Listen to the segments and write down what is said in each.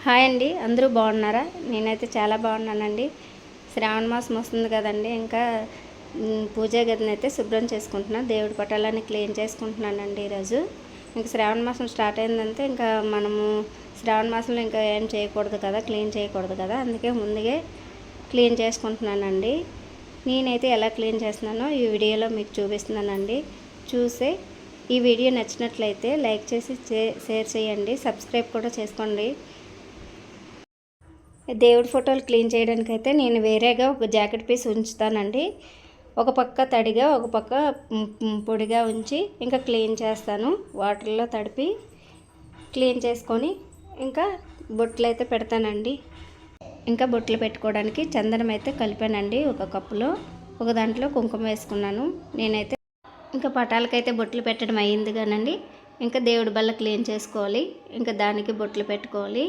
Hi అండి, అందరూ బాగున్నారా? నేనైతే చాలా బాగున్నానండి. శ్రావణ మాసం వస్తుంది కదండి. ఇంకా పూజా గదిని అయితే శుభ్రం చేసుకుంటున్నాను. దేవుడి పటాలని క్లీన్ చేసుకుంటున్నానండి ఈరోజు. ఇంకా శ్రావణ మాసం స్టార్ట్ అయిందంటే ఇంకా మనము శ్రావణ మాసంలో ఇంకా ఏం చేయకూడదు కదా, క్లీన్ చేయకూడదు కదా, అందుకే ముందుగా క్లీన్ చేసుకుంటున్నానండి. నేనైతే ఎలా క్లీన్ చేస్తున్నానో ఈ వీడియోలో మీకు చూపిస్తున్నానండి. చూసే ఈ వీడియో నచ్చినట్లయితే లైక్ చేసి షేర్ చేయండి, సబ్స్క్రైబ్ కూడా చేసుకోండి. దేవుడి ఫోటోలు క్లీన్ చేయడానికైతే నేను వేరేగా ఒక జాకెట్ పీస్ ఉంచుతానండి. ఒక పక్క తడిగా ఒక పక్క పొడిగా ఉంచి ఇంకా క్లీన్ చేస్తాను. వాటర్లో తడిపి క్లీన్ చేసుకొని ఇంకా బొట్లు అయితే పెడతానండి. ఇంకా బొట్లు పెట్టుకోవడానికి చందనం అయితే కలిపానండి. ఒక కప్పులో ఒక దాంట్లో కుంకుమ వేసుకున్నాను. నేనైతే ఇంకా పటాలకైతే బొట్లు పెట్టడం అయ్యింది కానండి. ఇంకా దేవుడి బల్ల క్లీన్ చేసుకోవాలి. ఇంకా దానికి బొట్లు పెట్టుకోవాలి.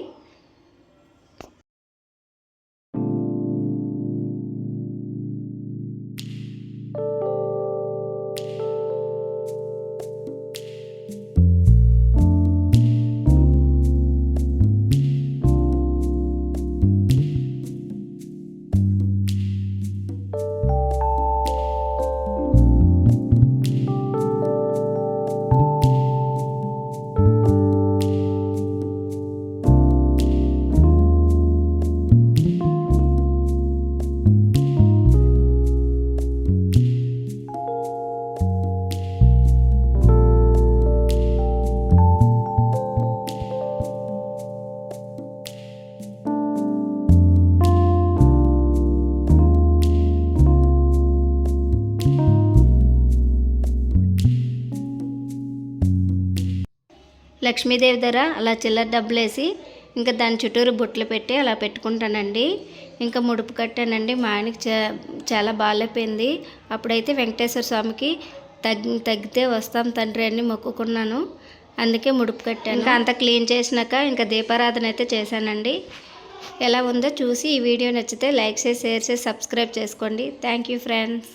లక్ష్మీదేవి దగ్గర అలా చిల్లర డబ్బులు వేసి ఇంకా దాని చుట్టూరు బొట్లు పెట్టి అలా పెట్టుకుంటానండి. ఇంకా ముడుపు కట్టానండి. మా ఆయనకి చాలా బాగాలేపోయింది. అప్పుడైతే వెంకటేశ్వర స్వామికి తగ్గితే వస్తాం తండ్రి అని మొక్కుకున్నాను. అందుకే ముడుపు కట్టాను. ఇంకా అంతా క్లీన్ చేసినాక ఇంకా దీపారాధన అయితే చేశానండి. ఎలా ఉందో చూసి ఈ వీడియో నచ్చితే లైక్ చేసి షేర్ చేసి సబ్స్క్రైబ్ చేసుకోండి. Thank you friends.